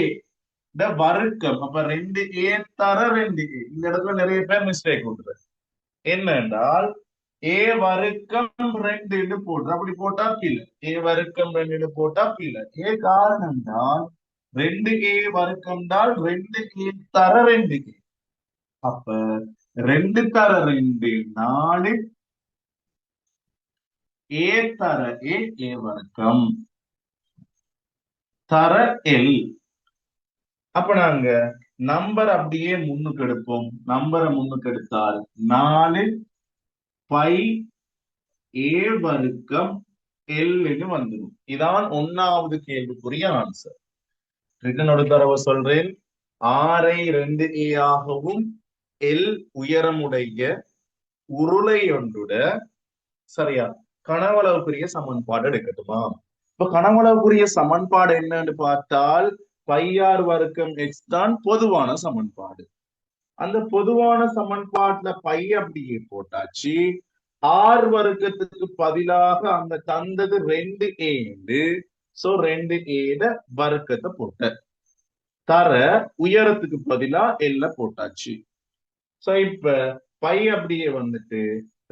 வர்க்கம். அப்ப 2a தர 2a. இந்த இடத்துல நிறைய பேர் மிஸ்டேக் கொடுக்குறது என்ன என்றால் ஏ வர்க்கம் 2 போடுற. அப்படி போட்டா கீழே ஏ வர்க்கம் 2 போட்டா கீழே. ஏ காரணம் தான் 2a வர்க்கம் தான் 2a தர 2a. அப்ப 2 தர 2 4 ஏ தர ஏ வர்க்கம் தர எல். அப்ப நாங்க நம்பர் அப்படியே முன்னுக்கு எடுப்போம். நம்பரை முன்னுக்கு எடுத்தால் 4 பை ஏ வர்க்கம் எல்னு வந்துடும். இதான் 1வது கேள்விக்குரிய ஆன்சர். ரிட்டன் ஒரு தடவை சொல்றேன். 6 2a ஆகவும் எல் உயரமுடைய உருளை ஒன்றுட சரியா கனவளவுக்குரிய சமன்பாடு எடுக்கட்டுமா? இப்ப கனவளவுக்குரிய சமன்பாடு என்னன்னு பார்த்தால் பை ஆர் வர்க்கம் x தான் பொதுவான சமன்பாடு. அந்த பொதுவான சமன்பாட்டுல பை அப்படியே போட்டாச்சு. ஆர் வர்க்கத்துக்கு பதிலாக அங்க தந்தது 2a. சோ 2a வர்க்கத்தை போட்ட. தர உயரத்துக்கு பதிலா எல்ல போட்டாச்சு. சோ இப்ப பை அப்படியே வந்துட்டு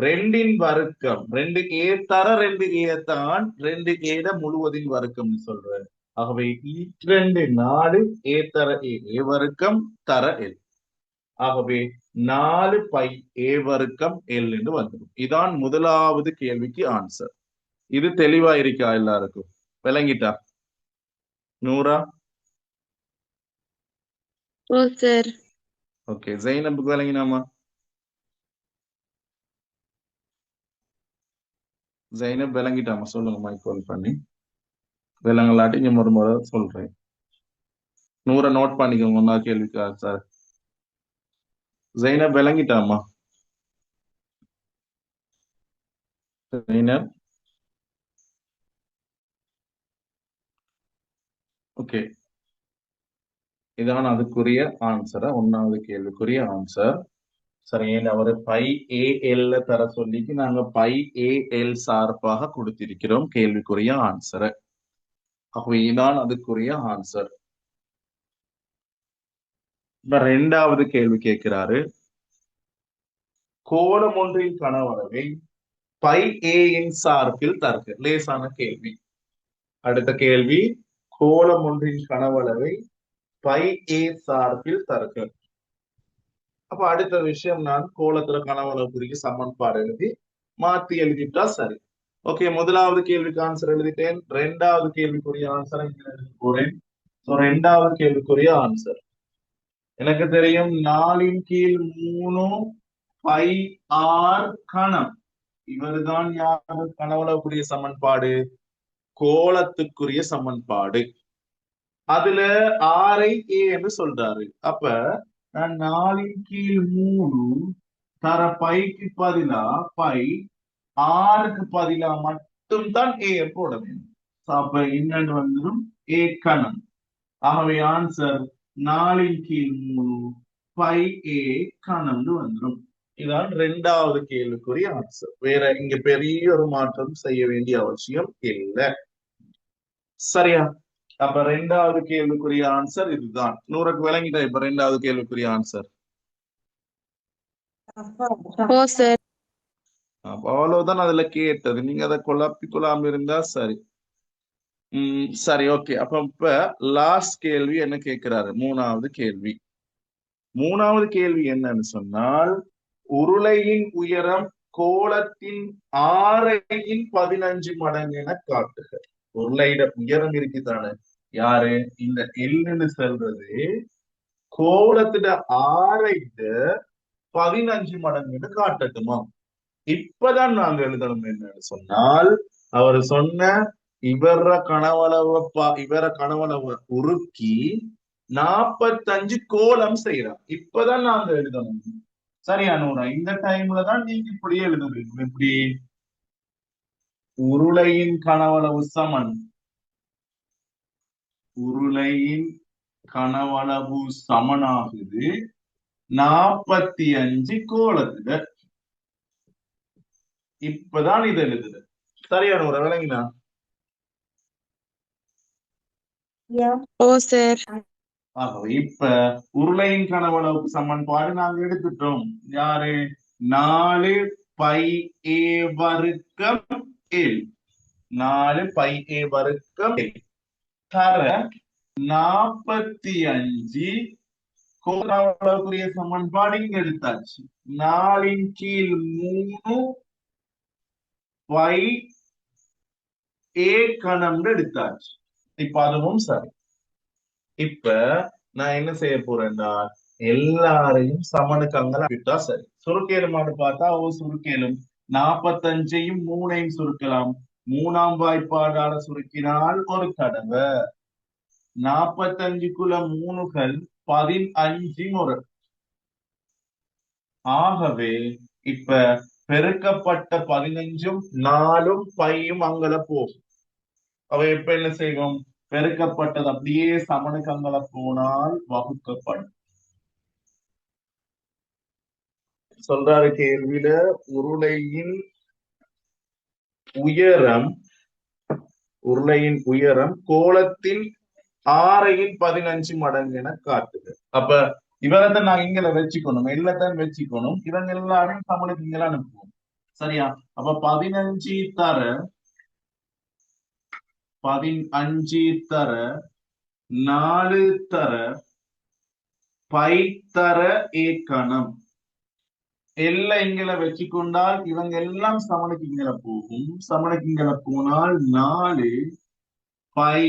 2 வர்க்கம் 2a தர 2a தான் 2a முழுவதின் வர்க்கம்னு சொல்ற. ஆகவே இரண்டு நாலு ஏ தர ஏ வர்க்கம் தர எல். ஆகவே 4 பை ஏ வர்க்கம் எல் என்று வந்துடும். இதான் முதலாவது கேள்விக்கு ஆன்சர். இது தெளிவா இருக்கா எல்லாருக்கும்? விளங்கிட்டா? நூறா? ஓ சார். ஓகே, ஜெயினப்புக்கு விளங்கினாமா? ஜெயினப் விளங்கிட்டாமா? சொல்லுங்க மைக் கால் பண்ணி. விளங்கலாட்டி இங்க முறை சொல்றேன். நூற நோட் பண்ணிக்கோங்க. ஒன்னாவது கேள்விக்கா சார். ஜெயினப் விளங்கிட்டாமா? ஜெயினப் ஓகே, இதான் அதுக்குரிய ஆன்சரா? ஒன்னாவது கேள்விக்குரிய ஆன்சர். சரி, அவரு பை ஏ எல் தர சொல்லிக்கு நாங்க பை ஏ எல் சார்பாக கொடுத்திருக்கிறோம் கேள்விக்குரிய ஆன்சரை. அப்போ இதான் அதுக்குரிய ஆன்சர். இப்ப ரெண்டாவது கேள்வி கேட்கிறாரு, கோணம் ஒன்றின் கனவளவை பை ஏ இன் சார்பில் தருக. லேசான கேள்வி. அடுத்த கேள்வி, கோணம் ஒன்றின் கனவளவை பை ஏ சார்பில் தருக. அப்ப அடுத்த விஷயம், நான் கோலத்துல கனவளவுக்குரிய சமன்பாடு எழுதி மாத்தி எழுதிட்டா சரி. ஓகே, முதலாவது கேள்விக்கு ஆன்சர் எழுதிட்டேன். ரெண்டாவது கேள்விக்குரிய ஆன்சர் இங்க எழுதி போறேன். ரெண்டாவது கேள்விக்குரிய ஆன்சர் எனக்கு தெரியும், 4/3 பை ஆர் கணம். இவருதான் யாரு கனவளவுக்குரிய சமன்பாடு? கோலத்துக்குரிய சமன்பாடு. அதுல ஆரை ஏ என்று சொல்றாரு. அப்ப நான் 4/3 தர பைக்கு பதிலா பை ஆருக்கு பதிலா மட்டும் தான் ஏ போட வேண்டும். அப்ப என்னன்னு வந்துடும் ஏ கணம். ஆகவே ஆன்சர் 4/3 பை ஏ கணம்னு வந்துடும். இதான் ரெண்டாவது கேள்விக்குரிய ஆன்சர். வேற இங்க பெரிய ஒரு மாற்றம் செய்ய வேண்டிய அவசியம் இல்லை. சரியா? அப்ப ரெண்டாவது கேள்விக்குரிய ஆன்சர் இதுதான். நூறுக்கு விளங்கிட்டா இப்ப ரெண்டாவது கேள்விக்குரிய ஆன்சர்? ஓ சார். அப்ப அவ்வளவுதான் அதுல கேட்டது. நீங்க அதை கொள்ளாம இருந்தா சரி. சரி, ஓகே. அப்ப இப்ப லாஸ்ட் கேள்வி என்ன கேட்கிறாரு? மூணாவது கேள்வி. மூணாவது கேள்வி என்னன்னு சொன்னால், உருளையின் உயரம் கோளத்தின் ஆரையின் 15 மடங்கு என காட்டுக. உருளையிட உயரம் இருக்குதானே, யாரு இந்த எல்லுன்னு சொல்றது கோளத்திட ஆரையிட 15 மடங்குன்னு காட்டட்டுமா? இப்பதான் நாங்க எழுதணும். என்னன்னு சொன்னால், அவர் சொன்ன இவர கனவளவை உருக்கி 45 கோலம் செய்யறார். இப்பதான் நாங்க எழுதணும். சரியா நூறா? இந்த டைம்ல தான் நீங்க இப்படியே எழுதுவீங்க. எப்படி? உருளையின் கனவளவு சமன், உருளையின் கனவளவு சமனாகுது 45 கோலத்துல. இப்பதான் இது எழுதுது. சரியா நூறா? விளங்கினா? ஓ சார். ஆகவே இப்ப உருளையின் கனவளவுக்கு சமன்பாடு நாங்க எடுத்துட்டோம். யாரு? 4 பை ஏ வர்க்கம் எல். 4 பை ஏ வர்க்கம் தர 45 கனவளவுக்குரிய சமன்பாடு இங்க எடுத்தாச்சு. 4/3 பை ஏ கணம் எடுத்தாச்சு. இப்ப அதுவும் சரி. இப்ப நான் என்ன செய்ய போறேன்னா, எல்லாரையும் சமனுக்கு அங்கல விட்டா சரி. சுருக்கேலுமான்னு பார்த்தா சுருக்கேலும் 45ஐயும் 3ஐயும் சுருக்கலாம். 3ஆம் வாய்ப்பாடால சுருக்கினால் ஒரு தடவை 45க்குள்ள 3கள் 15 முறை. ஆகவே இப்ப பெருக்கப்பட்ட 15ம் 4ம் பையும் அங்கல போகும். அவ இப்ப என்ன செய்வோம்? பெருக்கப்பட்டது அப்படியே சமனுக்கு அங்கல போனால் வகுக்கப்படும். சொல்றாரு கேள்வியில, உருளையின் உயரம் கோளத்தின் ஆரையின் 15 மடங்கு என காட்டுது. அப்ப இவரத்தை நான் இங்கல வச்சுக்கணும், எல்லாத்தான் வச்சுக்கணும். இவங்க எல்லாரும் சமனுக்கு இங்கெல்லாம் அனுப்புவோம். சரியா? அப்ப 15 தர 15 தர 4 தர பை தர ஏக்கணம். எல்லாம் இங்களை வச்சுக்கொண்டால் இவங்க எல்லாம் சமனுக்கு இங்களை போகும். சமனுக்கு இங்களை போனால் 4 பை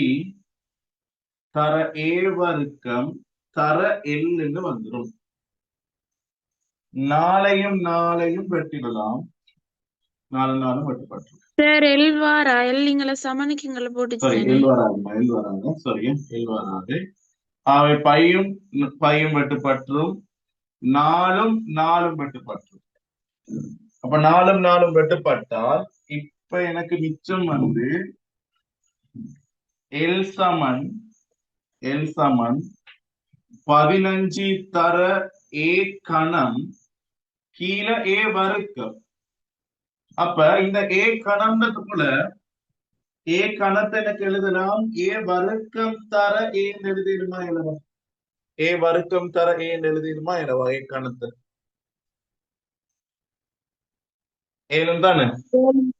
தர ஏ வர்க்கம் தர எல்லுன்னு வந்துடும். 4 வெட்டிடலாம். 4 வெட்டப்பட்டு சார் எல் வாரா எல் இங்களை சமனுக்கு இங்களை சாரி போட்டுச்சு எல் வராது சாரி எல் வராது. அவை பையும் வெட்டுப்பற்றும். 4 வெட்டுப்பற்றும். அப்ப 4 வெட்டுப்பட்டால் இப்ப எனக்கு மிச்சம் வந்து எல் சமன் 15 தர ஏ கணம் கீழே ஏ வர்க்கம். அப்ப இந்த ஏ கணம்ன்றதுக்குள்ள ஏ கணத்தை எனக்கு எழுதலாம். ஏ வர்க்கம் தர ஏன்னு எழுதிடுமா எழுதலாம். ஏ வர்க்கம் தர ஏன்னு எழுதிடுமா எழுவா ஏ கணத்தை ஏழும் தானே.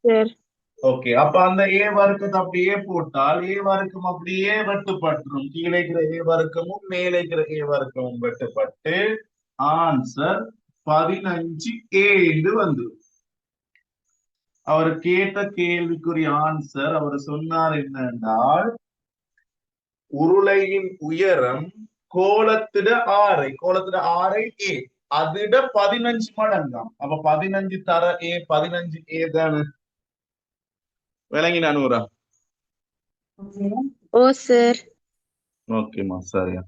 சார் ஓகே, அப்ப அந்த ஏ வர்க்கத்தை அப்படியே போட்டால் ஏ வர்க்கம் அப்படியே வெட்டுப்பட்டுரும். கீழே இருக்கிற ஏ வர்க்கமும் மேலே இருக்கிற ஏ வர்க்கமும் வெட்டுப்பட்டு ஆன்சர் 15 ஏன்னு வந்துடும். அவர் கேட்ட கேள்விக்குரிய ஆன்சர் அவர் சொன்னார் என்னென்றால் உருளையின் உயரம் கோலத்திட ஆரை ஏ அதிட 15 மடங்காம். அப்ப 15 தர ஏ 15 ஏ தானே. விளங்கின அனுரா? ஓ சார். ஓகேமா சரியா.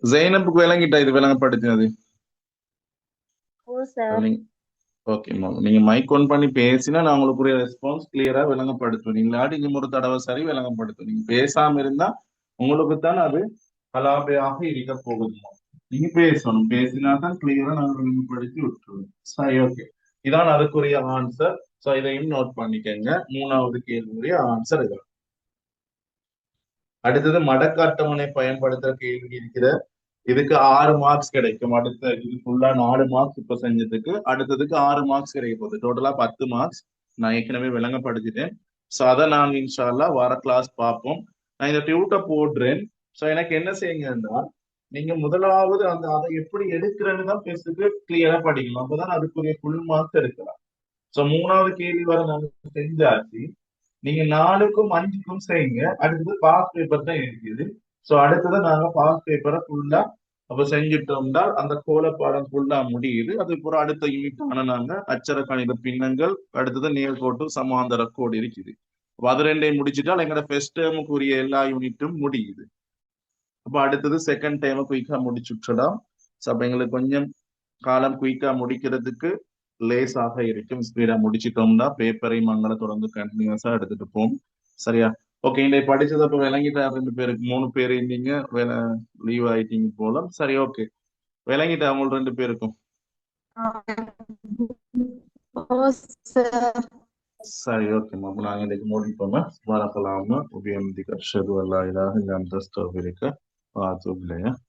ஜெயினப்புக்கு விளங்கிட்டா இது விளங்கப்படுத்தினது? ஓ சார். ஓகேமா, நீங்க மைக் ஆன் பண்ணி பேசினா நான் உங்களுக்கு ரெஸ்பான்ஸ் கிளியரா விளங்கப்படுத்துவேன். நீங்களாடி இங்க ஒரு தடவை சரி விளங்கப்படுத்தும். நீங்க பேசாம இருந்தா உங்களுக்கு தான் அது கலாபையாக இருக்க போகுதுமா. நீங்க பேசணும். பேசினா தான் கிளியரா நாங்க விளங்கப்படுத்தி விட்டுருவோம். சரி, ஓகே. இதான் அதுக்குரிய ஆன்சர். சோ இதையும் நோட் பண்ணிக்கங்க. 3வது கேள்விக்குரிய ஆன்சர் இதான். அடுத்தது மடக்கு அட்டவணை பயன்படுத்துற கேள்வி இருக்கிற. இதுக்கு 6 மார்க்ஸ் கிடைக்கும். அடுத்த இது ஃபுல்லா 4 மார்க்ஸ் இப்ப செஞ்சதுக்கு. அடுத்ததுக்கு 6 மார்க்ஸ் கிடைக்க போகுது. டோட்டலா 10 மார்க்ஸ் நான் ஏற்கனவே விளங்கப்படுத்திட்டேன். சோ அதை நாங்க இன்ஷா அல்லாஹ் வர கிளாஸ் பார்ப்போம். நான் இந்த டியூட்டை போடுறேன். சோ எனக்கு என்ன செய்யுங்கன்னா நீங்க முதலாவது அதை எப்படி எடுக்கிறேன்னு தான் பேசுக்கு கிளியரா படிக்கணும். அப்பதான் அதுக்குரிய ஃபுல் மார்க்ஸ் எடுக்கலாம். சோ 3வது கேள்வி வர நாங்க செஞ்சாச்சு. நீங்க 4க்கும் 5க்கும் செய்யுங்க. அடுத்தது பாஸ் பேப்பர் தான் இருக்குது. சோ அடுத்தது நாங்க பாஸ் பேப்பரை ஃபுல்லா அப்ப செஞ்சுட்டோம்னா அந்த கோலப்பாடம் ஃபுல்லா முடியுது. அது பூரா அடுத்த யூனிட் ஆன நாங்க அச்சர கணித பின்னங்கள், அடுத்தது நேர்கோட்டு சமாந்தர கோடு இருக்குது. அப்ப அது 2ஐயும் முடிச்சுட்டால் எங்களோட ஃபர்ஸ்ட் டேர்முக்குரிய எல்லா யூனிட்டும் முடியுது. அப்ப அடுத்தது செகண்ட் டைம் குயிக்கா முடிச்சுட்டோம். அப்ப எங்களுக்கு கொஞ்சம் காலம் குயிக்கா முடிக்கிறதுக்கு லேஸாக இருக்கும். ஸ்பீடா முடிச்சிட்டோம்னா பேப்பரையும் மங்களை தொடர்ந்து கண்டினியூஸா எடுத்துட்டு போம். சரியா? ஓகே, இந்த படிச்சது அப்ப விளங்கிட்டா? 2 பேருக்கு 3 பேர் இருந்தீங்க, லீவ் ஆயிட்டீங்க போல. சரி, ஓகே, விளங்கிட்டா அவங்க 2 பேருக்கும்? சரி, ஓகேம்மா. அப்ப நாங்க இன்னைக்கு முடிப்போம். வரக்கலாம உபயோகிக்க ஷெது அல்லா இலாஹ இல்லா அன்த அஸ்தக்ஃபிருக்க வ அத்தூபு இலைக்.